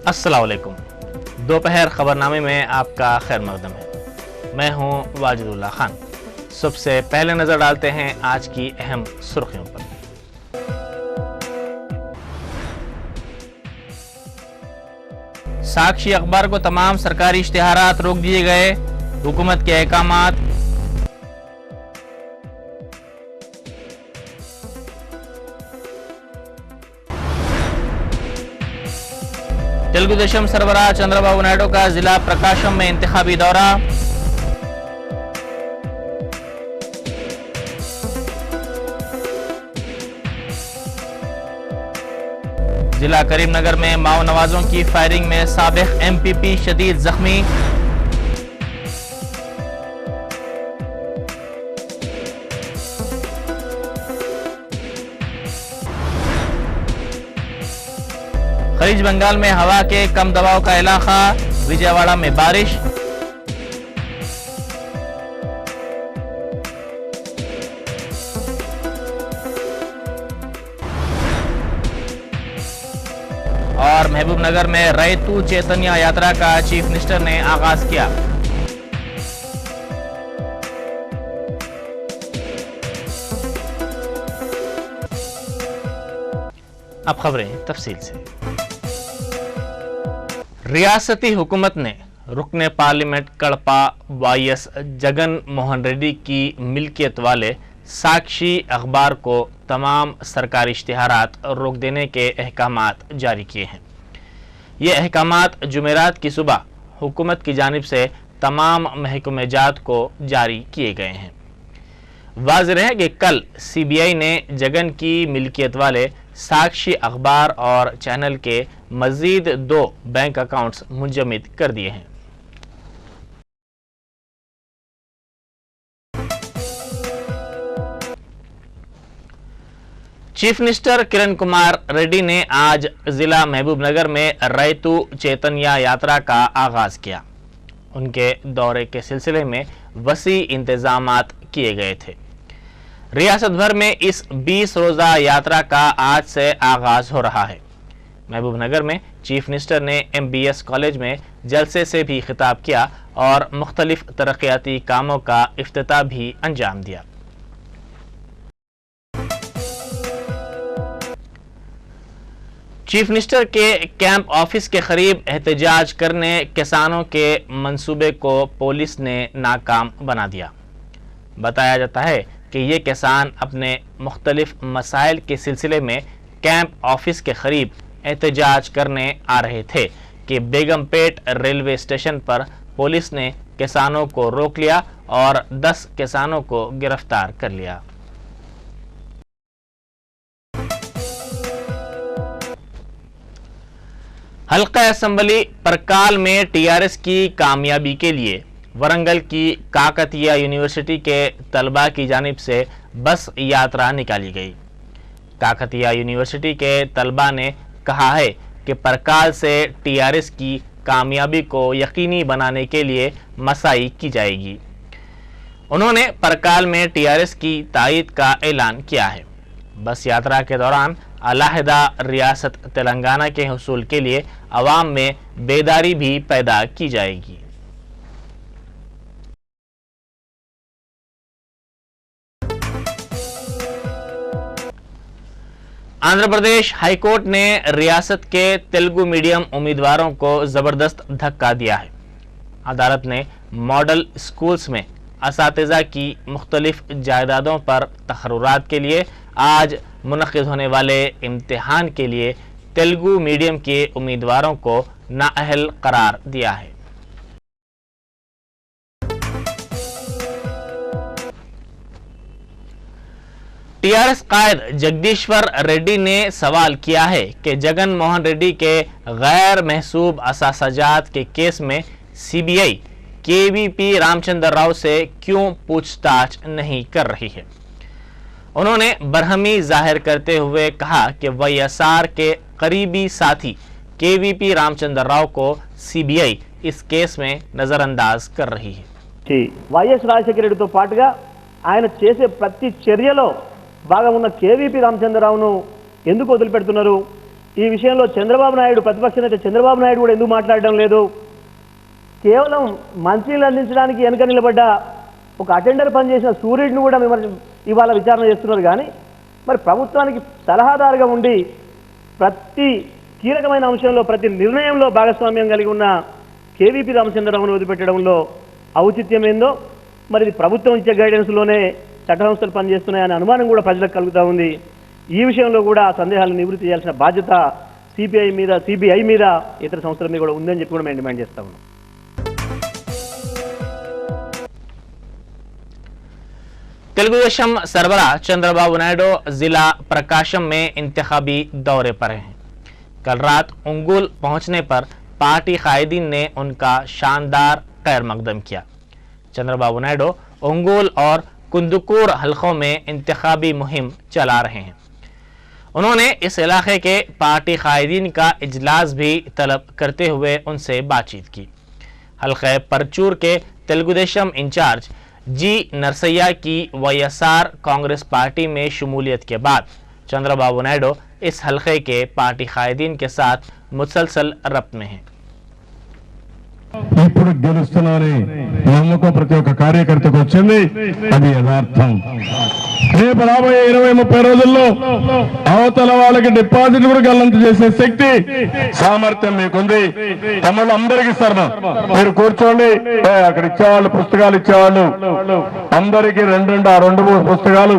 अस्सलाम वालेकुम। दोपहर खबरनामे में आपका खैर मकदम है। मैं हूं वाजिदुल्लाह खान। सबसे पहले नजर डालते हैं आज की अहम सुर्खियों पर। साक्षी अखबार को तमाम सरकारी इश्तिहारात रोक दिए गए। हुकूमत के अहकामात। तेलुगु देशम सरबराह चंद्रबाबू नायडू का जिला प्रकाशम में इंतखाबी दौरा। जिला करीमनगर में माओ नवाजों की फायरिंग में साबिक एमपीपी शदीद जख्मी। खलीज बंगाल में हवा के कम दबाव का इलाका। विजयवाड़ा में बारिश। और महबूबनगर में रैतू चैतन्य यात्रा का चीफ मिनिस्टर ने आगाज किया। अब खबरें तफसील से। रियासती हुकूमत ने रुकने पार्लियामेंट कड़पा वाईएस जगन मोहन रेड्डी की मिल्कियत वाले साक्षी अखबार को तमाम सरकारी इश्तिहारात रोक देने के अहकामात जारी किए हैं। ये अहकामात जुमेरात की सुबह हुकूमत की जानिब से तमाम महकमे जात को जारी किए गए हैं। वाज़ेह है कि कल सीबीआई ने जगन की मिल्कियत वाले साक्षी अखबार और चैनल के मजीद 2 बैंक अकाउंट्स मुंजमद कर दिए हैं। चीफ मिनिस्टर किरण कुमार रेड्डी ने आज जिला महबूबनगर में रैतू चैतन्य यात्रा का आगाज किया। उनके दौरे के सिलसिले में वसी इंतजामात किए गए थे। रियासत भर में इस 20 रोजा यात्रा का आज से आगाज हो रहा है। महबूबनगर में चीफ मिनिस्टर ने MBS कॉलेज में जलसे से भी खिताब किया और मुख्तलिफ तरक्याती कामों का इफ्तिताह भी अंजाम दिया। चीफ मिनिस्टर के कैंप ऑफिस के करीब एहतजाज करने किसानों के मंसूबे को पुलिस ने नाकाम बना दिया। बताया जाता है कि ये किसान अपने मुख्तलिफ मसाइल के सिलसिले में कैंप ऑफिस के करीब एहतजाज करने आ रहे थे कि बेगमपेट रेलवे स्टेशन पर पुलिस ने किसानों को रोक लिया और 10 किसानों को गिरफ्तार कर लिया। हल्का असम्बली परकाल में टीआरएस की कामयाबी के लिए वरंगल की काकतीय यूनिवर्सिटी के तलबा की जानिब से बस यात्रा निकाली गई। काकतीय यूनिवर्सिटी के तलबा ने कहा है कि परकाल से टीआरएस की कामयाबी को यकीनी बनाने के लिए मसाई की जाएगी। उन्होंने परकाल में टीआरएस की तायद का ऐलान किया है। बस यात्रा के दौरान अलहदा रियासत तेलंगाना के हुसूल के लिए अवाम में बेदारी भी पैदा की जाएगी। आंध्र प्रदेश हाईकोर्ट ने रियासत के तेलुगु मीडियम उम्मीदवारों को जबरदस्त धक्का दिया है। अदालत ने मॉडल स्कूल्स में असातिज़ा की मुख्तलिफ जायदादों पर तकर्रुरात के लिए आज मुनक़िद होने वाले इम्तिहान के लिए तेलुगु मीडियम के उम्मीदवारों को नाअहल करार दिया है। टीआरएस कायद जगदीश्वर रेड्डी ने सवाल किया है कि जगन मोहन रेड्डी के गैर महसूब असासाजात के केस में सीबीआई केवीपी रामचंद्र राव से क्यों पूछताछ नहीं कर रही है। उन्होंने बरहमी जाहिर करते हुए कहा कि वाईएसआर के करीबी साथी केवीपी रामचंद्र राव को सीबीआई इस केस में नजरअंदाज कर रही है। వైఎస్ రాజశేఖర రెడ్డితో పాటుగా ఆయన చేసే ప్రతి చర్యలో భాగం ఉన్న కేవీపీ రామచంద్రరావును ఎందుకు వదిలిపెడుతున్నారు? ఈ విషయంలో చంద్రబాబు నాయుడు, ప్రతిపక్ష నేత చంద్రబాబు నాయుడు కూడా ఎందుకు మాట్లాడడం లేదు? కేవలం మంచినీళ్ళు అందించడానికి వెనుక నిలబడ్డ ఒక అటెండర్ పనిచేసిన సూర్యుడిని కూడా ఇవాళ విచారణ చేస్తున్నారు. కానీ మరి ప్రభుత్వానికి సలహాదారుగా ఉండి ప్రతి కీలకమైన అంశంలో, ప్రతి నిర్ణయంలో భాగస్వామ్యం కలిగి ఉన్న కేవీపీ రామచంద్రరావును వదిలిపెట్టడంలో ఔచిత్యం ఏందో, మరి ఇది ప్రభుత్వం ఇచ్చే గైడెన్స్లోనే చట్ట సంస్థలు పనిచేస్తున్నాయనే అనుమానం కూడా ప్రజలకు కలుగుతూ ఉంది. ఈ విషయంలో కూడా సందేహాలను నివృత్తి చేయాల్సిన బాధ్యత సిబిఐ మీద ఇతర సంస్థల మీద కూడా ఉందని చెప్పి కూడా మేము డిమాండ్ చేస్తా ఉన్నాం. तेलुगुदेशम सरबराह चंद्रबाबू नायडू जिला प्रकाशम में इंतखाबी दौरे पर हैं। कल रात उंगुल पहुंचने पर पार्टी कायदीन ने उनका शानदार खैर मकदम किया। चंद्रबाबू नायडू उंगुल और कुंदुकूर हलकों में इंतखाबी मुहिम चला रहे हैं। उन्होंने इस इलाके के पार्टी कायदीन का इजलास भी तलब करते हुए उनसे बातचीत की। हल्के परचूर के तेलुगुदेशम इंचार्ज जी नरसैया की वाईएसआर कांग्रेस पार्टी में शमूलियत के बाद चंद्रबाबू नायडू इस हल्के के पार्टी कायदीन के साथ मुसलसल रब्त में हैं। ఇప్పుడు గెలుస్తున్నారని నమ్మకం ప్రతి ఒక్క కార్యకర్తకు వచ్చింది. అది యథార్థం. రేపు రాబోయే 20-30 రోజుల్లో అవతల వాళ్ళకి డిపాజిట్ కూడా గల్లంత చేసే శక్తి, సామర్థ్యం మీకుంది. తమలో అందరికి ఇస్తారు. మీరు కూర్చోండి. అక్కడ ఇచ్చేవాళ్ళు, పుస్తకాలు ఇచ్చేవాళ్ళు అందరికి 2-3 పుస్తకాలు,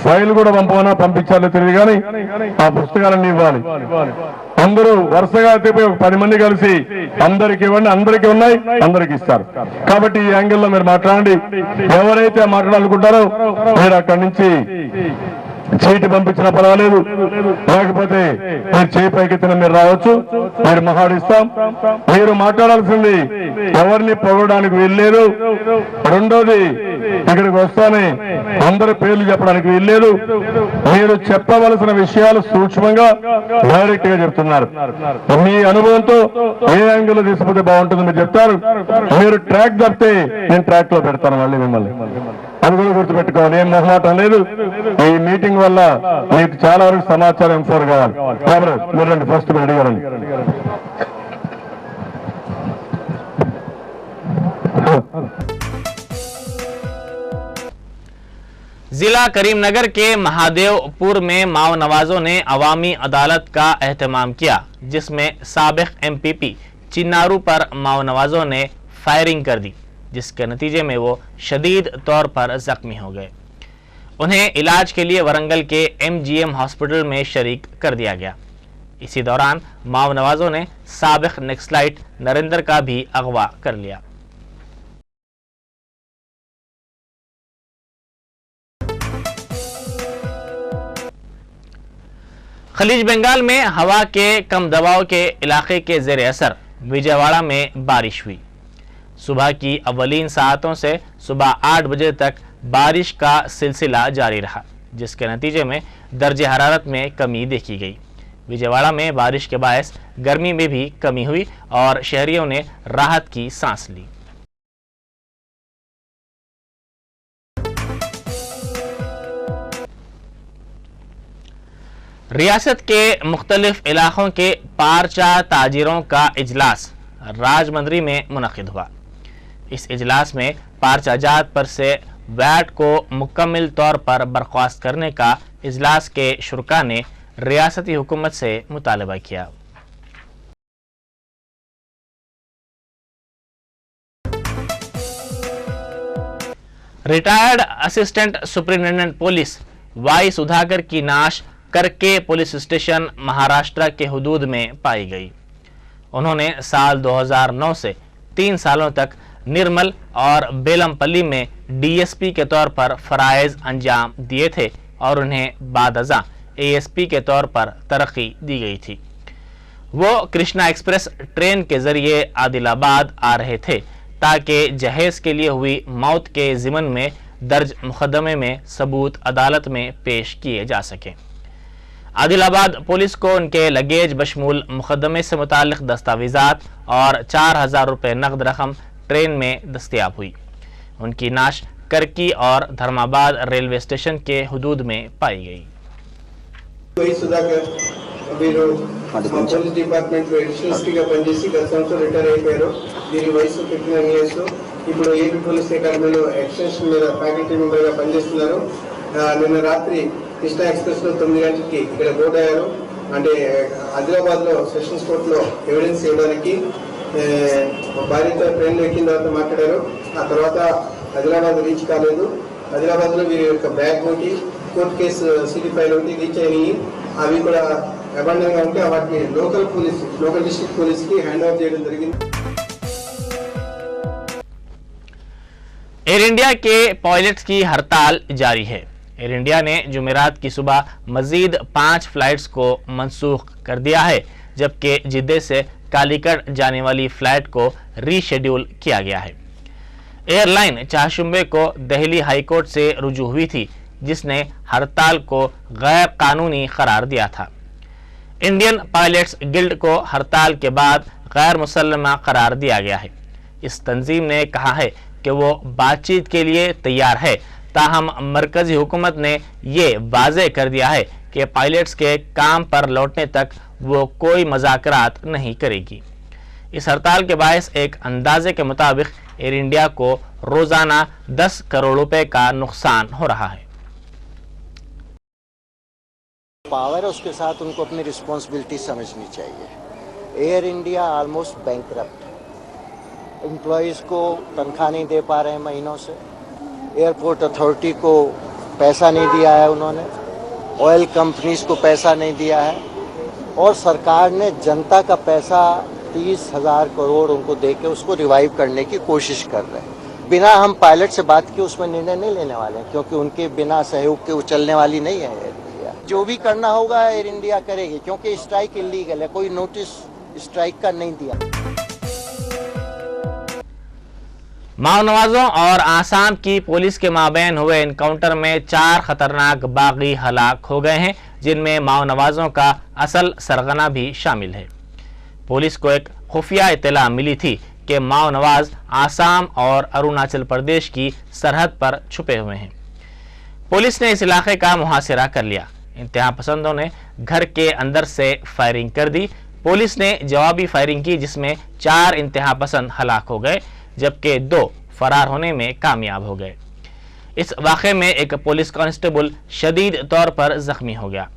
ఫైల్ కూడా పంపమన్నా పంపించాలో తెలియదు, కానీ ఆ పుస్తకాలన్నీ ఇవ్వాలి. అందరూ వరుసగా 10 మంది కలిసి అందరికి ఇవ్వండి. అందరికీ ఉన్నాయి, అందరికి ఇస్తారు. కాబట్టి ఈ యాంగిల్లో మీరు మాట్లాడండి. ఎవరైతే మాట్లాడాలనుకుంటారో మీరు అక్కడి నుంచి చీటి పంపించినా పర్వాలేదు, లేకపోతే మీరు చేయి పైకెత్తిన మీరు రావచ్చు. మీరు మహాడిస్తాం. మీరు మాట్లాడాల్సింది ఎవరిని పొగడానికి వీల్లేదు. రెండోది, ఇక్కడికి వస్తానే అందరి పేర్లు చెప్పడానికి వీల్లేదు. మీరు చెప్పవలసిన విషయాలు సూక్ష్మంగా డైరెక్ట్ గా చెప్తున్నారు. మీ అనుభవంతో ఏ యాంగిల్ తీసుకుంటే బాగుంటుందో మీరు చెప్తారు. మీరు ట్రాక్ తప్పితే నేను ట్రాక్ లో పెడతాను మళ్ళీ మిమ్మల్ని. అది కూడా గుర్తుపెట్టుకోవాలి. ఏం మొహమాటం లేదు. ఈ మీటింగ్ వల్ల మీకు చాలా వరకు సమాచారం ఇన్ఫోర్ కావాలి. మీరు రండి, ఫస్ట్ మీరు అడిగారండి. जिला करीमनगर के महादेवपुर में माओ नवाजों ने अवामी अदालत का एहतमाम किया, जिसमें साबिक एमपीपी चिन्नारू पर माओ नवाजों ने फायरिंग कर दी, जिसके नतीजे में वो शदीद तौर पर जख्मी हो गए। उन्हें इलाज के लिए वरंगल के MGM हॉस्पिटल में शरीक कर दिया गया। इसी दौरान माओ नवाजों ने साबिक नक्सलाइट नरेंद्र का भी अगवा कर लिया। खलीज बंगाल में हवा के कम दबाव के इलाके के जेर असर विजयवाड़ा में बारिश हुई। सुबह की अव्वलीन सातों से सुबह 8 बजे तक बारिश का सिलसिला जारी रहा, जिसके नतीजे में दर्जे हरारत में कमी देखी गई। विजयवाड़ा में बारिश के बायस गर्मी में भी कमी हुई और शहरियों ने राहत की सांस ली। रियासत के मुख्तलिफ इलाकों के पारचा ताजिरों का इजलास राजमंदरी में मुनक़िद हुआ। इस इजलास में पारचा जात पर से वैट को मुकम्मल तौर पर बर्खास्त करने का इजलास के शुरका ने रियासती हुकूमत से मुतालबा किया। Retired assistant superintendent police Y Sudhakar की नाश करके पुलिस स्टेशन महाराष्ट्र के हुदूद में पाई गई। उन्होंने साल 2009 से 3 सालों तक निर्मल और बेलमपल्ली में DSP के तौर पर फराइज अंजाम दिए थे और उन्हें बादअज़ा ASP के तौर पर तरक्की दी गई थी। वो कृष्णा एक्सप्रेस ट्रेन के जरिए आदिलाबाद आ रहे थे ताकि जहेज के लिए हुई मौत के ज़िमन में दर्ज मुकदमे में सबूत अदालत में पेश किए जा सकें। आदिलाबाद पुलिस को उनके लगेज बशमूल मुकदमे से मुताल्लिक़ दस्तावेज़ात और 4000 रुपये नकद रकम ट्रेन में दस्तयाब हुई। उनकी नाश करकी और धर्माबाद रेलवे स्टेशन के हुदूद में पाई गई। वही सुधाकर వీరు మా పోలీస్ డిపార్ట్మెంట్ ఎడిషనల్ పనిచేసి గత సంవత్సరం రిటైర్ అయిపోయారు. వీరి వయసు 59 years. ఇప్పుడు ఏపీ పోలీస్ అకాడమీలో ఎక్స్టెన్షన్ మీద ఫ్యాకల్టీ మెంబర్గా పనిచేస్తున్నారు. నిన్న రాత్రి కృష్ణా ఎక్స్ప్రెస్లో 9 గంటలకి ఇక్కడ బోర్డు అయ్యారు. అంటే ఆదిలాబాద్లో సెషన్స్ కోర్టులో ఎవిడెన్స్ ఇవ్వడానికి భార్యతో ట్రైన్లో ఎక్కిన తర్వాత మాట్లాడారు. ఆ తర్వాత ఆదిలాబాద్ రీచ్ కాలేదు. ఆదిలాబాద్లో వీరి యొక్క బ్యాగ్ ఒకటి, కోర్టు కేసు సిటీ ఫైల్ ఒకటి రీచ్ అయినాయి. అవి కూడా అబండన్గా ఉంటే వాటిని లోకల్ డిస్ట్రిక్ట్ పోలీస్కి హ్యాండ్ ఓవర్ చేయడం జరిగింది. एयर इंडिया के पायलट्स की हड़ताल जारी है। एयर इंडिया ने जुमेरात की सुबह मजीद 5 फ्लाइट्स को मंसूख कर दिया है, जबकि जिद्दे से कालीकट जाने वाली फ्लाइट को रीशेड्यूल किया गया है। एयरलाइन चारशंबे को दिल्ली हाईकोर्ट से रुजू हुई थी, जिसने हड़ताल को गैर कानूनी करार दिया था। इंडियन पायलट्स गिल्ड को हड़ताल के बाद गैर मुसल्लमा करार दिया गया है। इस तंजीम ने कहा है कि वो बातचीत के लिए तैयार है, ताहम मरकजी हुकूमत ने ये वाज़ेह कर दिया है कि पायलट्स के काम पर लौटने तक वो कोई मुज़ाकरात नहीं करेगी। इस हड़ताल के बायस एक अंदाजे के मुताबिक एयर इंडिया को रोज़ाना 10 करोड़ रुपए का नुकसान हो रहा है। पावर है, उसके साथ उनको अपनी रिस्पॉन्सिबिलिटी समझनी चाहिए। Air India almost bankrupt, employees को तनख्वाह नहीं दे पा रहे हैं महीनों से, एयरपोर्ट अथॉरिटी को पैसा नहीं दिया है उन्होंने, ऑयल कंपनीज को पैसा नहीं दिया है, और सरकार ने जनता का पैसा 30,000 करोड़ उनको दे के उसको रिवाइव करने की कोशिश कर रहे हैं। बिना हम पायलट से बात किए उसमें निर्णय नहीं लेने वाले हैं, क्योंकि उनके बिना सहयोग के वो चलने वाली नहीं है एयर इंडिया। जो भी करना होगा एयर इंडिया करेगी, क्योंकि स्ट्राइक इलीगल है, कोई नोटिस स्ट्राइक का नहीं दिया। माओ नवाजों और आसाम की पुलिस के माबैन हुए एनकाउंटर में 4 खतरनाक बागी हलाक हो गए हैं, जिनमें माओ नवाजों का असल सरगना भी शामिल है। पुलिस को एक खुफिया इत्तला मिली थी कि माओ नवाज आसाम और अरुणाचल प्रदेश की सरहद पर छुपे हुए हैं। पुलिस ने इस इलाके का मुहासिरा कर लिया। इंतहा पसंदों ने घर के अंदर से फायरिंग कर दी। पुलिस ने जवाबी फायरिंग की, जिसमें 4 इंतहा पसंद हलाक हो गए, जबकि 2 फरार होने में कामयाब हो गए। इस वाक़े में एक पुलिस कांस्टेबल शदीद तौर पर जख्मी हो गया।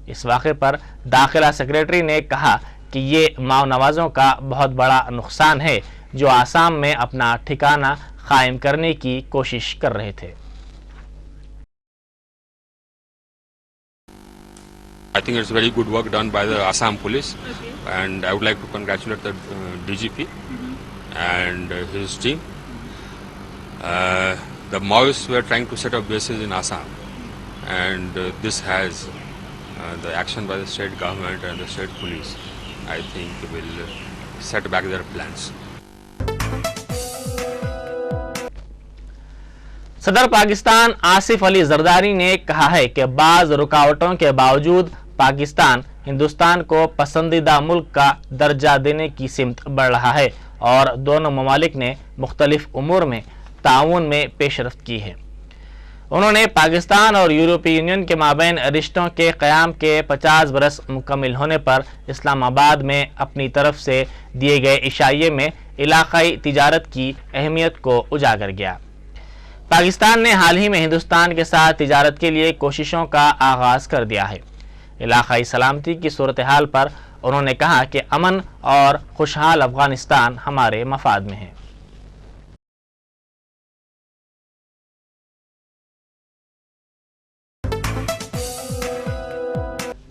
इस वाक़े पर दाखिला सेक्रेटरी ने कहा कि ये माओ नवाजों का बहुत बड़ा नुकसान है, जो आसाम में अपना ठिकाना कायम करने की कोशिश कर रहे थे। I think it's very good work done by the Assam police, and I would like to congratulate the DGP and his team. The Maoists were trying to set up bases in Assam, and this has the action by the state government and the state police, I think, will set back their plans. सदर पाकिस्तान आसिफ अली जरदारी ने कहा है कि बाज रुकावटों के बावजूद पाकिस्तान हिंदुस्तान को पसंदीदा मुल्क का दर्जा देने की सिमत बढ़ रहा है और दोनों ममालिक ने मुख्तलिफ उमूर में ताउन में पेशरफ्त की है। उन्होंने पाकिस्तान और यूरोपीय यूनियन के माबैन रिश्तों के क़याम के 50 बरस मुकम्मिल होने पर इस्लामाबाद में अपनी तरफ से दिए गए इशारे में इलाकाई तिजारत की अहमियत को उजागर किया। पाकिस्तान ने हाल ही में हिंदुस्तान के साथ तिजारत के लिए कोशिशों का आगाज़ कर दिया है। इलाकाई सलामती की सूरत हाल पर उन्होंने कहा कि अमन और खुशहाल अफगानिस्तान हमारे मफाद में है।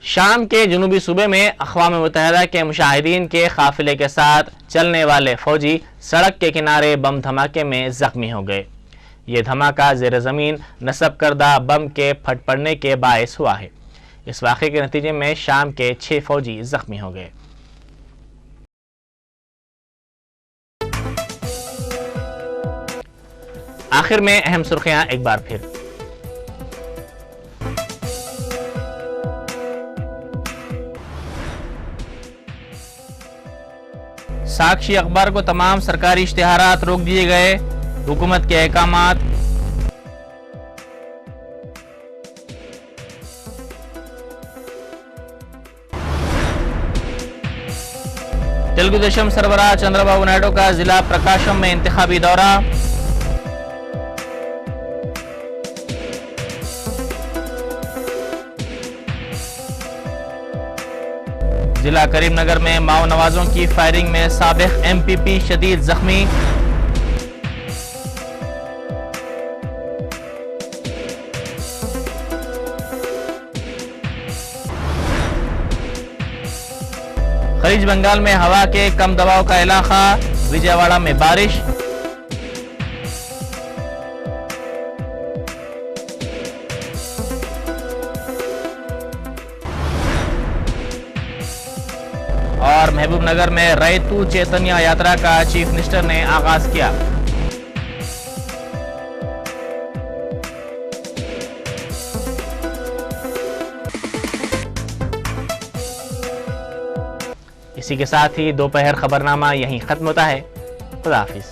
शाम के जनूबी सूबे में अक़वाम मुत्तहिदा के मुशाहिदीन के काफिले के साथ चलने वाले फौजी सड़क के किनारे बम धमाके में जख्मी हो गए। ये धमाका ज़ेर ज़मीन नस्ब करदा बम के फट पड़ने के बायस हुआ है। इस वाक़े के नतीजे में शाम के 6 फौजी जख्मी हो गए। आखिर में अहम सुर्खियां एक बार फिर। साक्षी अखबार को तमाम सरकारी इश्तिहारात रोक दिए गए। हुकूमत के अहकामात। तेलुगु देशम सरबराह चंद्रबाबू नायडू का जिला प्रकाशम में इंतखाबी दौरा। जिला करीमनगर में माओ नवाजों की फायरिंग में साबिक एमपीपी शदीद जख्मी। खलीज बंगाल में हवा के कम दबाव का इलाका, विजयवाड़ा में बारिश। और महबूबनगर में रैतू चैतन्य यात्रा का चीफ मिनिस्टर ने आगाज किया। इसी के साथ ही दोपहर खबरनामा यहीं खत्म होता है। खुदा हाफिज।